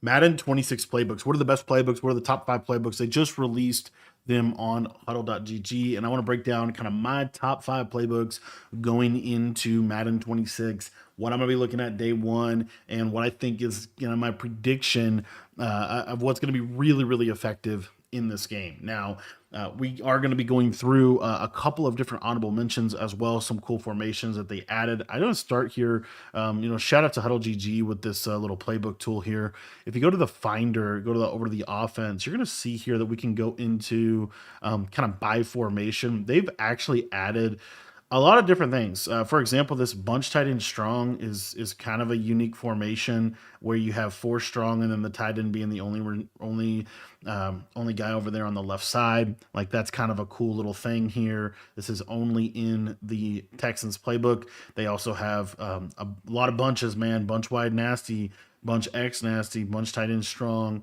Madden 26 playbooks. What are the best playbooks? What are the top 5 playbooks? They just released them on huddle.gg, and I want to break down kind of my top 5 playbooks going into Madden 26, what I'm going to be looking at day one, and what I think is my prediction of what's going to be really, really effective in this game. Now, we are going to be going through a couple of different honorable mentions as well, some cool formations that they added. I don't start here. Shout out to Huddle GG with this little playbook tool here. If you go to the Finder, go to over to the offense, you're going to see here that we can go into kind of by formation. They've actually added a lot of different things. For example, this bunch tight end strong is kind of a unique formation where you have 4 strong and then the tight end being the only guy over there on the left side. Like that's kind of a cool little thing here. This is only in the Texans playbook. They also have a lot of bunches, man. Bunch wide nasty, bunch X nasty, bunch tight end strong.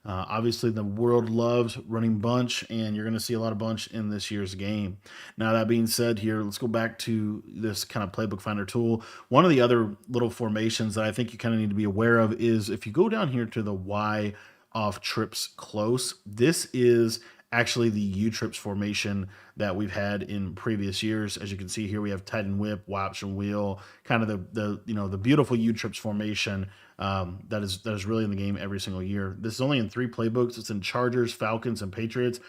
Obviously, the world loves running bunch, and you're going to see a lot of bunch in this year's game. Now, that being said, here, let's go back to this kind of playbook finder tool. One of the other little formations that I think you kind of need to be aware of is if you go down here to the Y off trips close, this is actually the U trips formation that we've had in previous years. As you can see here, we have tight end whip, Y option wheel, kind of the beautiful U trips formation that is really in the game every single year. This is only in 3 playbooks. It's in Chargers, Falcons, and Patriots.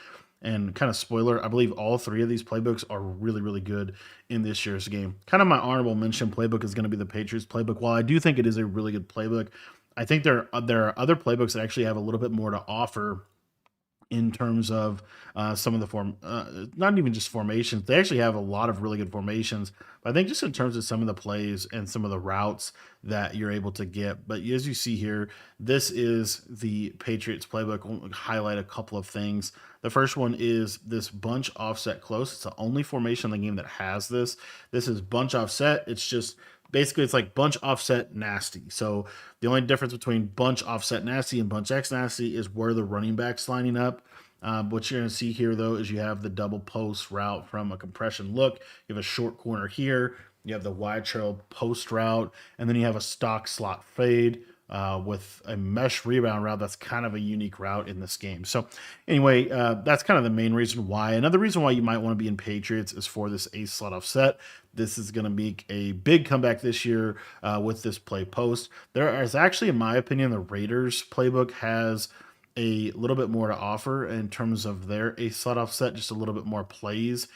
And kind of spoiler, I believe all 3 of these playbooks are really, really good in this year's game. Kind of my honorable mention playbook is going to be the Patriots playbook. While I do think it is a really good playbook, I think there are other playbooks that actually have a little bit more to offer in terms of some of the not even just formations. They actually have a lot of really good formations. But I think just in terms of some of the plays and some of the routes that you're able to get. But as you see here, this is the Patriots playbook. I'll highlight a couple of things. The first one is this bunch offset close. It's the only formation in the game that has this. This is bunch offset. It's just basically it's like bunch offset nasty. So the only difference between bunch offset nasty and bunch X nasty is where the running back's lining up. What you're going to see here, though, is you have the double post route from a compression look. You have a short corner here. You have the wide trail post route, and then you have a stock slot fade with a mesh rebound route. That's kind of a unique route in this game. So anyway, that's kind of the main reason why. Another reason why you might want to be in Patriots is for this ace slot offset. This is going to make a big comeback this year with this play post. There is actually, in my opinion, the Raiders playbook has a little bit more to offer in terms of their ace slot offset, just a little bit more plays.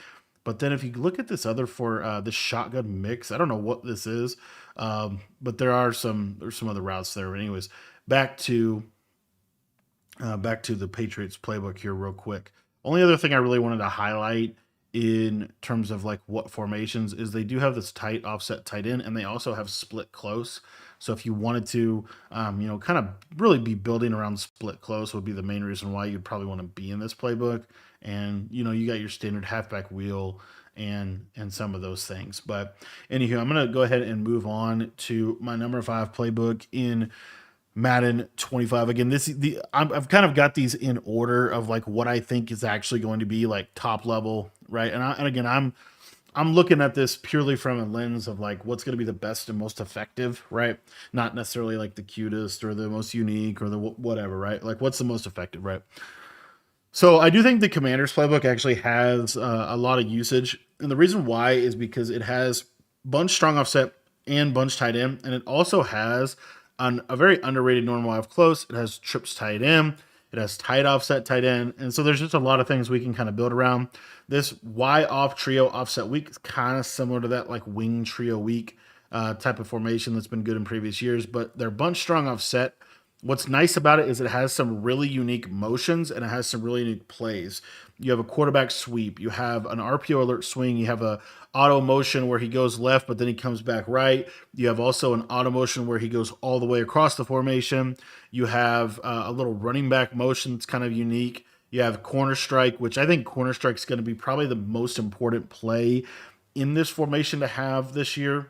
But then if you look at this other for this shotgun mix, I don't know what this is, but there's some other routes there. But anyways, back to the Patriots playbook here real quick. Only other thing I really wanted to highlight in terms of like what formations is they do have this tight offset tight end, and they also have split close. So if you wanted to, kind of really be building around split close would be the main reason why you'd probably want to be in this playbook. And you got your standard halfback wheel and some of those things. But anywho, I'm gonna go ahead and move on to my number 5 playbook in Madden 25. Again, I've kind of got these in order of like what I think is actually going to be like top level, right? And again, I'm looking at this purely from a lens of like what's going to be the best and most effective, right? Not necessarily like the cutest or the most unique or the whatever, right? Like what's the most effective, right? So I do think the Commanders playbook actually has a lot of usage, and the reason why is because it has bunch strong offset and bunch tight end, and it also has a very underrated normal off close. It has trips tight end, it has tight offset tight end, and so there's just a lot of things we can kind of build around. This Y off trio offset weak is kind of similar to that like wing trio weak type of formation that's been good in previous years, but they're bunch strong offset. What's nice about it is it has some really unique motions and it has some really unique plays. You have a quarterback sweep, you have an RPO alert swing, you have a auto motion where he goes left but then he comes back right. You have also an auto motion where he goes all the way across the formation. You have a little running back motion that's kind of unique. You have corner strike, which I think corner strike is going to be probably the most important play in this formation to have this year.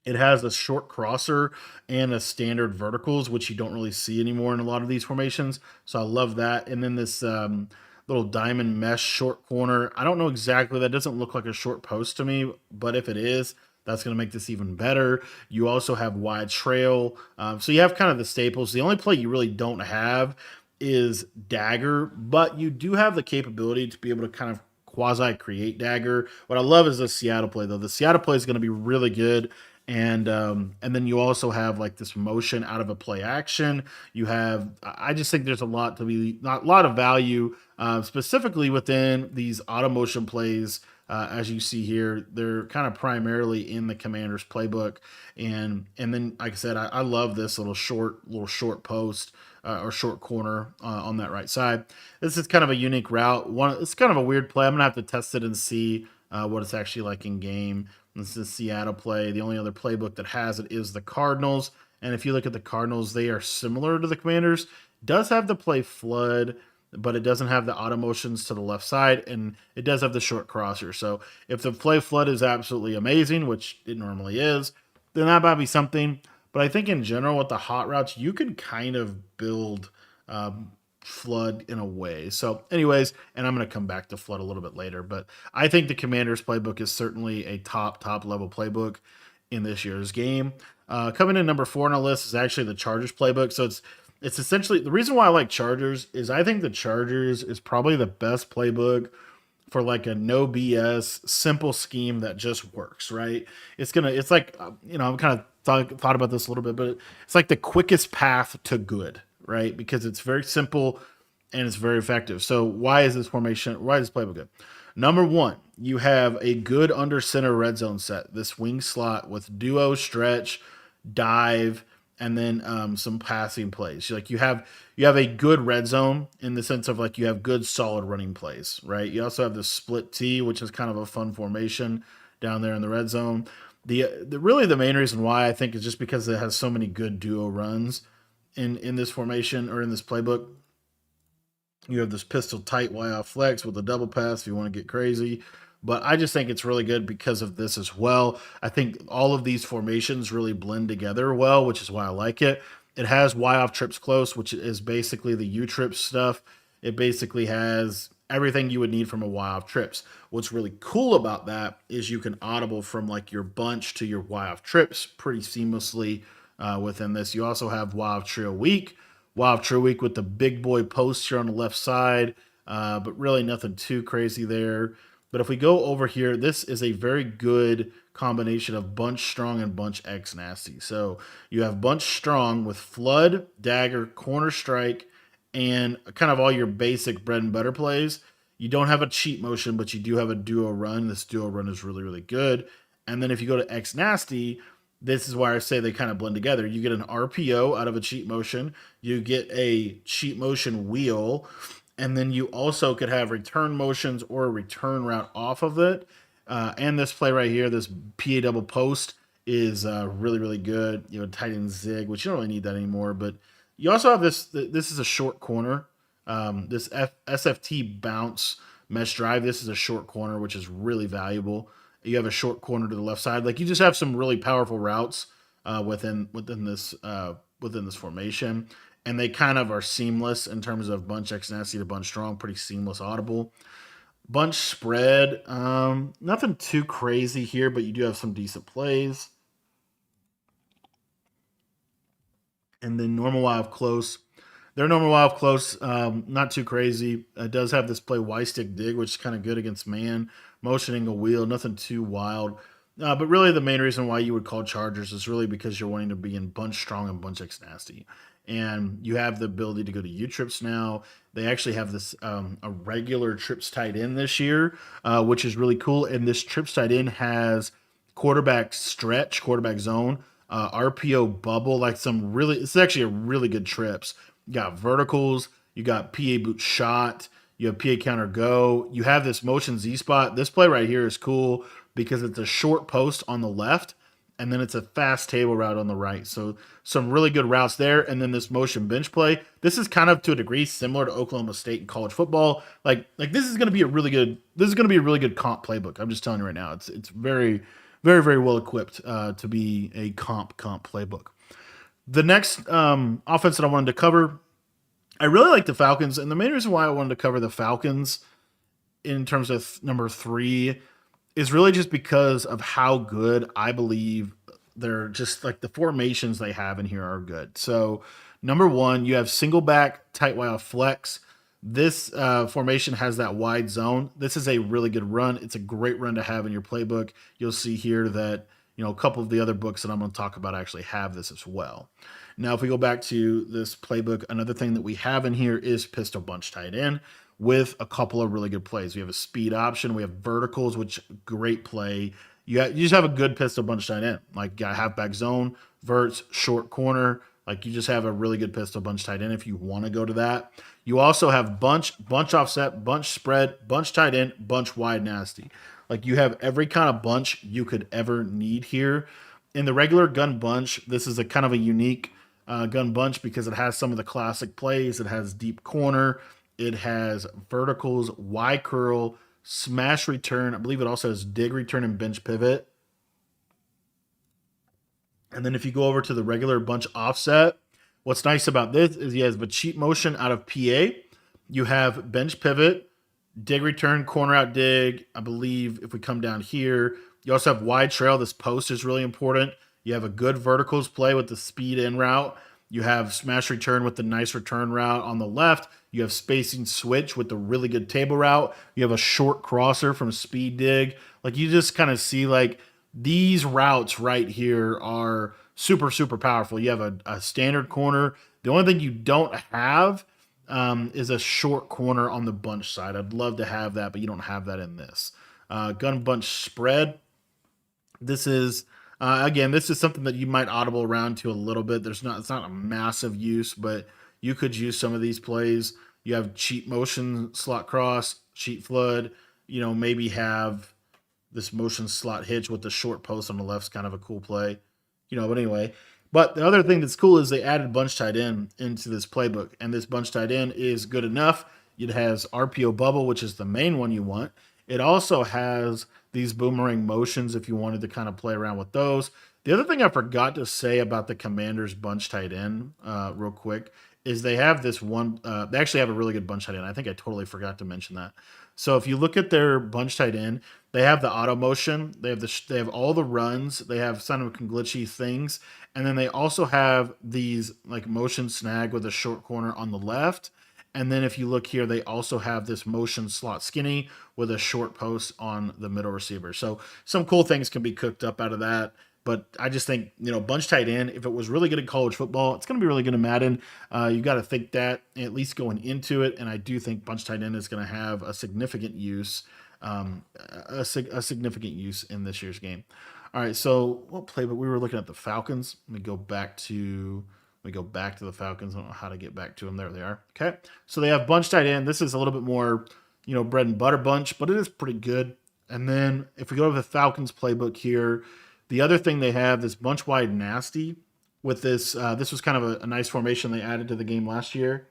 It has a short crosser and a standard verticals, which you don't really see anymore in a lot of these formations. So I love that. And then this little diamond mesh short corner. I don't know exactly. That doesn't look like a short post to me, but if it is, That's going to make this even better. You also have wide trail. So you have kind of the staples. The only play you really don't have is dagger, but you do have the capability to be able to kind of quasi create dagger. What I love is the Seattle play though. The Seattle play is going to be really good. And then you also have like this motion out of a play action. You have I just think there's a lot to be not a lot of value specifically within these auto motion plays. As you see here, they're kind of primarily in the Commanders playbook, and then like I said, I love this little short post or short corner on that right side. This is kind of a unique route. It's kind of a weird play. I'm gonna have to test it and see what it's actually like in game. This is Seattle play. The only other playbook that has it is the Cardinals. And if you look at the Cardinals, they are similar to the Commanders. Does have the play flood, but it doesn't have the auto motions to the left side, and it does have the short crosser. So if the play flood is absolutely amazing, which it normally is, then that might be something. But I think in general, with the hot routes, you can kind of build flood in a way. So, anyways, and I'm going to come back to flood a little bit later, but I think the Commanders playbook is certainly a top level playbook in this year's game. Coming in number 4 on our list is actually the Chargers playbook. So it's essentially the reason why I like Chargers is I think the Chargers is probably the best playbook for like a no BS simple scheme that just works, right? It's like I've kind of thought about this a little bit, but it's like the quickest path to good, right? Because it's very simple and it's very effective. So why is this formation? Why is this playbook good? Number one, you have a good under center red zone set. This wing slot with duo stretch, dive, and then some passing plays. Like you have a good red zone in the sense of like you have good solid running plays, right? You also have the split T, which is kind of a fun formation down there in the red zone. The really the main reason why I think is just because it has so many good duo runs in this formation or in this playbook. You have this pistol tight Y off flex with a double pass if you want to get crazy. But I just think it's really good because of this as well. I think all of these formations really blend together well, which is why I like it. It has Y off trips close, which is basically the U trip stuff. It basically has everything you would need from a Y off trips. What's really cool about that is you can audible from like your bunch to your Y off trips pretty seamlessly within this. You also have Y off trio weak. Wild True Week with the big boy post here on the left side, but really nothing too crazy there. But if we go over here, this is a very good combination of Bunch Strong and Bunch X Nasty. So you have Bunch Strong with Flood, Dagger, Corner Strike, and kind of all your basic bread and butter plays. You don't have a cheat motion, but you do have a duo run. This duo run is really, really good. And then if you go to X Nasty, this is why I say they kind of blend together. You get an RPO out of a cheat motion, you get a cheat motion wheel, and then you also could have return motions or a return route off of it. And this play right here, this PA double post, is really, really good. You know, tight end zig, which you don't really need that anymore. But you also have this. This is a short corner. This SFT bounce mesh drive. This is a short corner, which is really valuable. You have a short corner to the left side. Like you just have some really powerful routes within this formation, and they kind of are seamless in terms of bunch X nasty to bunch strong. Pretty seamless audible. Bunch spread. Nothing too crazy here, but you do have some decent plays. And then normal wild close. Their normal wild close, not too crazy. It does have this play Y stick dig, which is kind of good against man. Motioning a wheel, nothing too wild. But really, the main reason why you would call Chargers is really because you're wanting to be in bunch strong and bunch X nasty. And you have the ability to go to U trips now. They actually have this a regular trips tight end this year, which is really cool. And this trips tight end has quarterback stretch, quarterback zone, RPO bubble, like some really. It's actually a really good trips. You got verticals, you got PA boot shot, you have PA counter go. You have this motion Z spot. This play right here is cool because it's a short post on the left, and then it's a fast table route on the right. So some really good routes there. And then this motion bench play. This is kind of to a degree similar to Oklahoma State in college football. Like this is going to be a really good. This is going to be a really good comp playbook. I'm just telling you right now. It's very, very, very well equipped to be a comp playbook. The next offense that I wanted to cover, I really like the Falcons, and the main reason why I wanted to cover the Falcons in terms of number 3 is really just because of how good I believe they're just like the formations they have in here are good. So, number one, you have single back, tight wide flex. This formation has that wide zone. This is a really good run. It's a great run to have in your playbook. You'll see here that a couple of the other books that I'm going to talk about actually have this as well. Now, if we go back to this playbook, another thing that we have in here is pistol bunch tight end with a couple of really good plays. We have a speed option. We have verticals, which great play. You just have a good pistol bunch tight end. Like got halfback zone, verts, short corner. Like you just have a really good pistol bunch tight end if you want to go to that. You also have bunch offset, bunch spread, bunch tight end, bunch wide nasty. Like you have every kind of bunch you could ever need here. In the regular gun bunch, this is a kind of a unique gun bunch because it has some of the classic plays. It has deep corner. It has verticals, Y curl, smash return. I believe it also has dig return and bench pivot. And then if you go over to the regular bunch offset, what's nice about this is he has the cheat motion out of PA. You have bench pivot, dig return, corner out dig. I believe if we come down here, you also have wide trail. This post is really important. You have a good verticals play with the speed in route. You have smash return with the nice return route on the left. You have spacing switch with the really good table route. You have a short crosser from speed dig. Like you just kind of see like these routes right here are super, super powerful. You have a standard corner. The only thing you don't have is a short corner on the bunch side. I'd love to have that, but you don't have that in this. Gun bunch spread. This is again, this is something that you might audible around to a little bit. It's not a massive use, but you could use some of these plays. You have cheat motion slot cross, cheat flood. Maybe have this motion slot hitch with the short post on the left is kind of a cool play. But anyway. But the other thing that's cool is they added bunch tight end into this playbook, and this bunch tight end is good enough. It has RPO bubble, which is the main one you want. It also has these boomerang motions if you wanted to kind of play around with those. The other thing I forgot to say about the Commanders bunch tight end, real quick, is they have this one. They actually have a really good bunch tight end. I think I totally forgot to mention that. So if you look at their bunch tight end, they have the auto motion. They have all the runs. They have some of glitchy things, and then they also have these like motion snag with a short corner on the left. And then if you look here, they also have this motion slot skinny with a short post on the middle receiver. So some cool things can be cooked up out of that. But I just think, bunch tight end, if it was really good in college football, it's going to be really good in Madden. You got to think that at least going into it. And I do think bunch tight end is going to have a significant use, a significant use in this year's game. All right, so what play? But we were looking at the Falcons. Let me go back to the Falcons. I don't know how to get back to them. There they are. Okay, so they have bunch tight end. This is a little bit more, bread and butter bunch, but it is pretty good. And then if we go to the Falcons playbook here, the other thing they have this bunch wide nasty with this. This was kind of a nice formation they added to the game last year.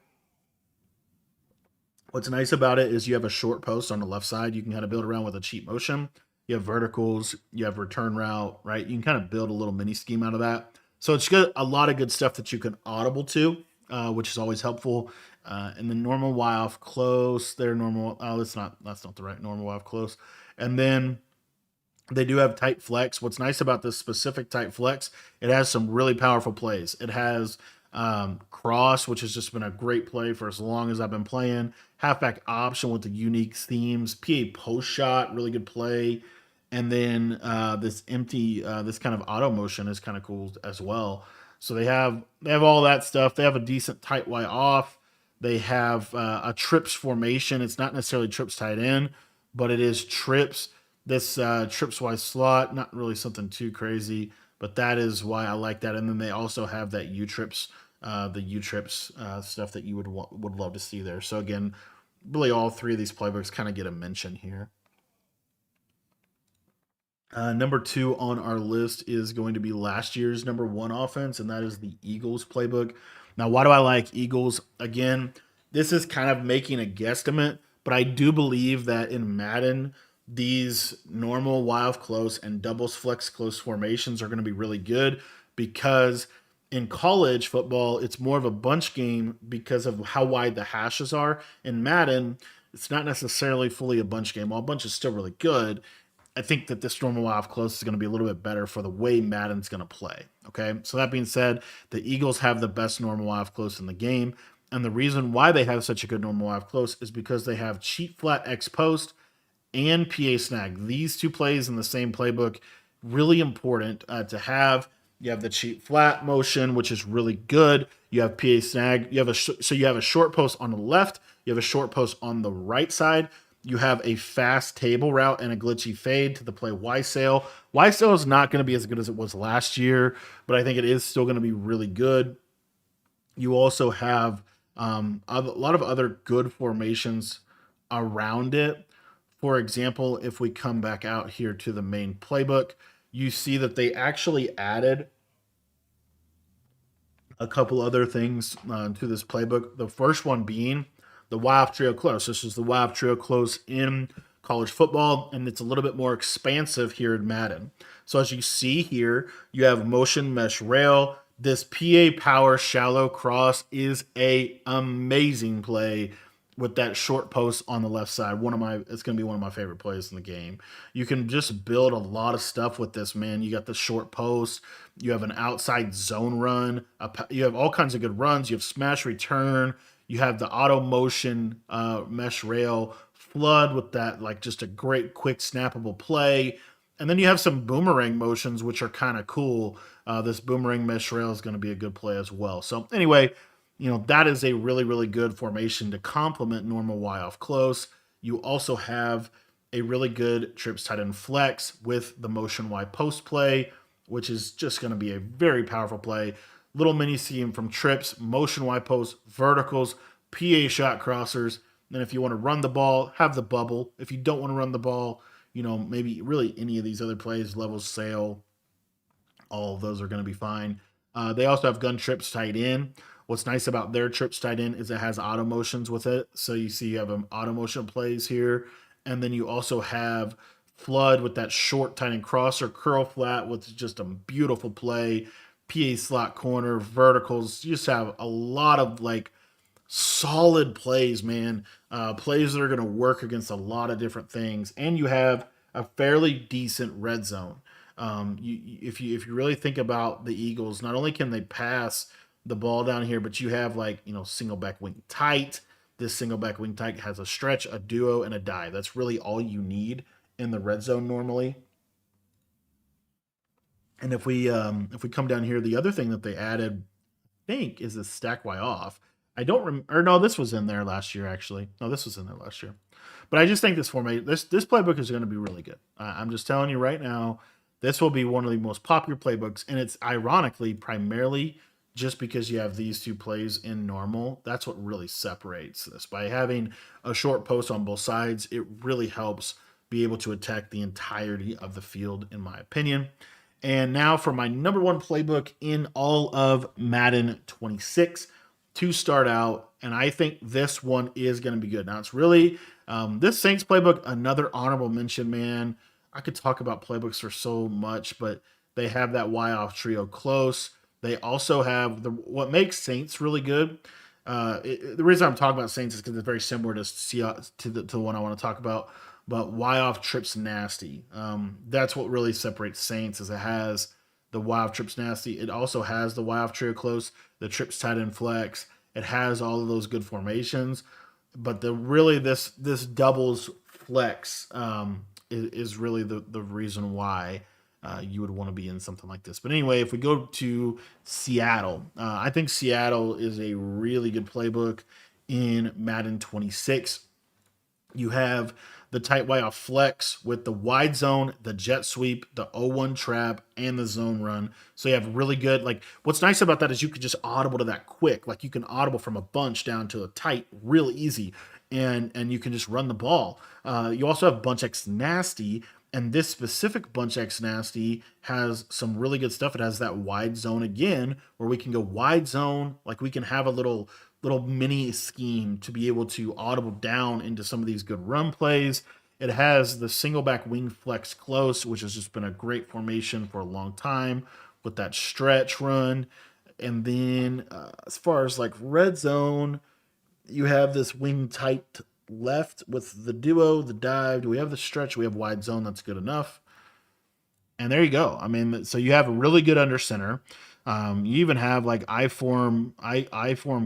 What's nice about it is you have a short post on the left side. You can kind of build around with a cheat motion. You have verticals. You have return route, right? You can kind of build a little mini scheme out of that. So it's got a lot of good stuff that you can audible to, which is always helpful. And the normal Y off close, their normal. Oh, that's not the right normal Y off close. And then they do have tight flex. What's nice about this specific tight flex, it has some really powerful plays. It has cross, which has just been a great play for as long as I've been playing. Halfback option with the unique themes. PA post shot, really good play. And then this empty, this kind of auto motion is kind of cool as well. So they have all that stuff. They have a decent tight Y off. They have a trips formation. It's not necessarily trips tight end, but it is trips. This trips Y slot, not really something too crazy, but that is why I like that. And then they also have that U trips, the U trips stuff that you would love to see there. So again, really all three of these playbooks kind of get a mention here. Number 2 on our list is going to be last year's number 1 offense, and that is the Eagles playbook. Now, why do I like Eagles? Again, this is kind of making a guesstimate, but I do believe that in Madden, these normal wild close and doubles flex close formations are going to be really good because in college football, it's more of a bunch game because of how wide the hashes are. In Madden, it's not necessarily fully a bunch game. While bunch is still really good, I think that this normal Y off close is going to be a little bit better for the way Madden's going to play. Okay. So that being said, the Eagles have the best normal Y off close in the game. And the reason why they have such a good normal Y off close is because they have cheat flat X post and PA snag. These two plays in the same playbook, really important to have. You have the cheat flat motion, which is really good. You have PA snag. You have so you have a short post on the left. You have a short post on the right side. You have a fast table route and a glitchy fade to the play Y sail. Y sail is not going to be as good as it was last year, but I think it is still going to be really good. You also have a lot of other good formations around it. For example, if we come back out here to the main playbook, you see that they actually added a couple other things to this playbook. The first one being the Y off trio close. This is the Y off trio close in college football, and it's a little bit more expansive here in Madden. So as you see here, you have motion mesh rail. This PA power shallow cross is a amazing play with that short post on the left side. It's going to be one of my favorite plays in the game. You can just build a lot of stuff with this, man. You got the short post, you have an outside zone run, you have all kinds of good runs. You have smash return, you have the auto motion mesh rail flood with that, like just a great quick snappable play. And then you have some boomerang motions, which are kind of cool. This boomerang mesh rail is going to be a good play as well. So anyway, that is a really, really good formation to complement normal Y off close. You also have a really good trips tight end flex with the motion Y post play, which is just going to be a very powerful play. Little mini scheme from trips, motion Y post, verticals, PA shot crossers. Then if you want to run the ball, have the bubble. If you don't want to run the ball, maybe really any of these other plays, levels, sail, all of those are going to be fine. They also have gun trips tight in. What's nice about their trips tight in is it has auto motions with it. So you see you have an auto motion plays here. And then you also have flood with that short tight end crosser, curl flat with just a beautiful play, PA slot corner, verticals. You just have a lot of like solid plays, man. Plays that are going to work against a lot of different things. And you have a fairly decent red zone. If you really think about the Eagles, not only can they pass the ball down here, but you have single back wing tight. This single back wing tight has a stretch, a duo, and a dive. That's really all you need in the red zone normally. And if we come down here, the other thing that they added, I think, is the stack Y off. I don't remember. Or no, this was in there last year. Actually, no, this was in there last year. But I just think this playbook is going to be really good. I'm just telling you right now, this will be one of the most popular playbooks, and it's ironically primarily just because you have these two plays in normal. That's what really separates this. By having a short post on both sides, it really helps be able to attack the entirety of the field, in my opinion. And now for my number one playbook in all of Madden 26 to start out. And I think this one is going to be good. Now, it's really this Saints playbook, another honorable mention, man. I could talk about playbooks for so much, but they have that Y off trio close. They also have what makes Saints really good. The reason I'm talking about Saints is because it's very similar to the one I want to talk about. But Y off trips nasty. That's what really separates Saints, is it has the Y off trips nasty. It also has the Y off trio close, the trips tight end flex. It has all of those good formations. But this doubles flex is really the reason why you would want to be in something like this. But anyway, if we go to Seattle, I think Seattle is a really good playbook in Madden 26. You have the tight Y off flex with the wide zone, the jet sweep, the 0-1 trap, and the zone run. So you have really good, what's nice about that is you can just audible to that quick. Like you can audible from a bunch down to a tight real easy, and you can just run the ball. You also have bunch X nasty, and this specific bunch X nasty has some really good stuff. It has that wide zone again, where we can go wide zone. Like we can have a little mini scheme to be able to audible down into some of these good run plays. It has the single back wing flex close, which has just been a great formation for a long time with that stretch run. And then as far as red zone, you have this wing tight left with the duo, the dive. Do we have the stretch? We have wide zone. That's good enough. And there you go. I mean, so you have a really good under center. You even have like I form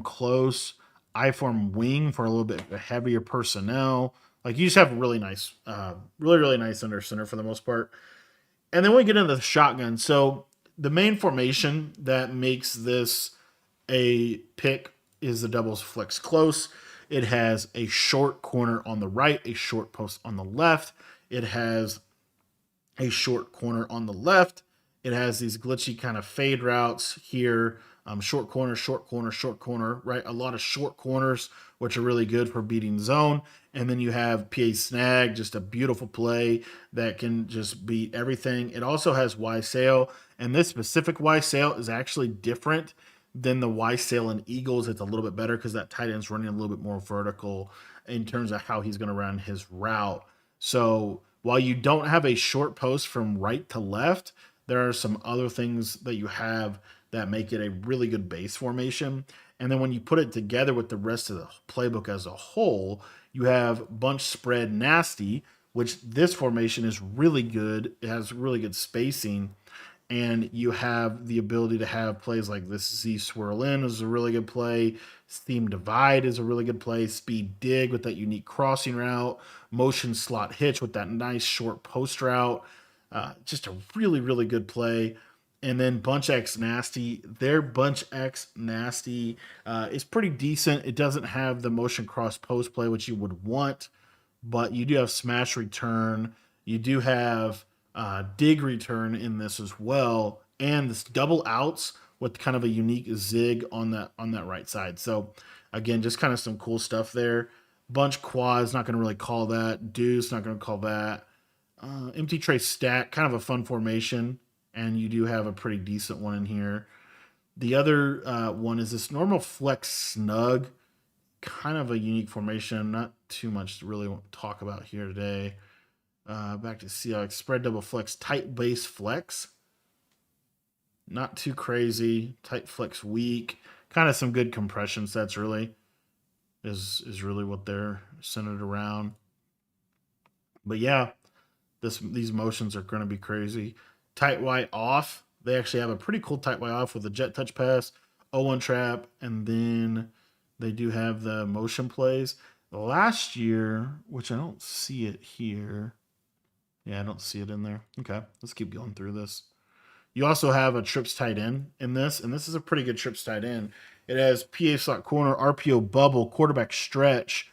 close, I form wing for a little bit heavier personnel. Like you just have a really nice, really nice under center for the most part. And then we get into the shotgun. So the main formation that makes this a pick is the doubles flex close. It has a short corner on the right, a short post on the left. It has a short corner on the left. It has these glitchy kind of fade routes here. Short corner, short corner, short corner, right? A lot of short corners, which are really good for beating zone. And then you have PA snag, just a beautiful play that can just beat everything. It also has Y sail, and this specific Y sail is actually different than the Y sail in Eagles. It's a little bit better because that tight end's running a little bit more vertical in terms of how he's going to run his route. So while you don't have a short post from right to left, there are some other things that you have that make it a really good base formation. And then when you put it together with the rest of the playbook as a whole, you have bunch spread nasty, which this formation is really good. It has really good spacing. And you have the ability to have plays like this Z swirl in is a really good play. Steam divide is a really good play. Speed dig with that unique crossing route. Motion slot hitch with that nice short post route. Just a really good play. And then Bunch X Nasty. Their Bunch X Nasty is pretty decent. It doesn't have the motion cross post play, which you would want, but you do have smash return. You do have dig return in this as well, and this double outs with kind of a unique zig on that right side. So again, just kind of some cool stuff there. Bunch quads, not going to really call that. Deuce, not going to call that. Empty tray stack, kind of a fun formation, and you do have a pretty decent one in here. The other one is this normal flex snug, kind of a unique formation. Not too much to really talk about here today. Back to Seahawks. Spread double flex. Tight base flex. Not too crazy. Tight flex weak. Kind of some good compression sets really. Is really what they're centered around. But yeah, these motions are going to be crazy. Tight Y off. They actually have a pretty cool tight Y off with a jet touch pass, 0-1 trap, and then they do have the motion plays. Last year, which I don't see it here. Yeah, I don't see it in there. Okay, let's keep going through this. You also have a trips tight end in this, and this is a pretty good trips tight end. It has PA slot corner, RPO bubble, quarterback stretch,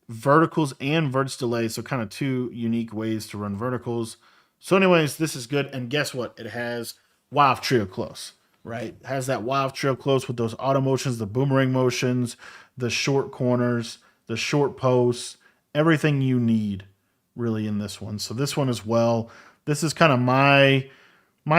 verticals, and verts delay. So kind of two unique ways to run verticals. So anyways, this is good. And guess what? It has wild trio close, right? It has that wild trio close with those auto motions, the boomerang motions, the short corners, the short posts, everything you need really in this one. So this one as well. This is kind of my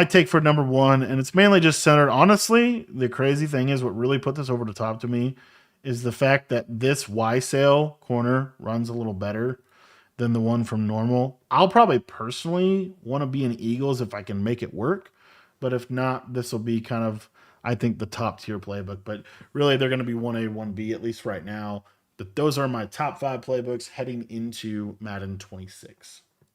take for number one, and it's mainly just centered. Honestly, the crazy thing is what really put this over the top to me is the fact that this Y sail corner runs a little better than the one from normal. I'll probably personally want to be in Eagles if I can make it work, but if not, this will be kind of, I think, the top tier playbook. But really, they're going to be 1A, 1B, at least right now. But those are my top 5 playbooks heading into Madden 26.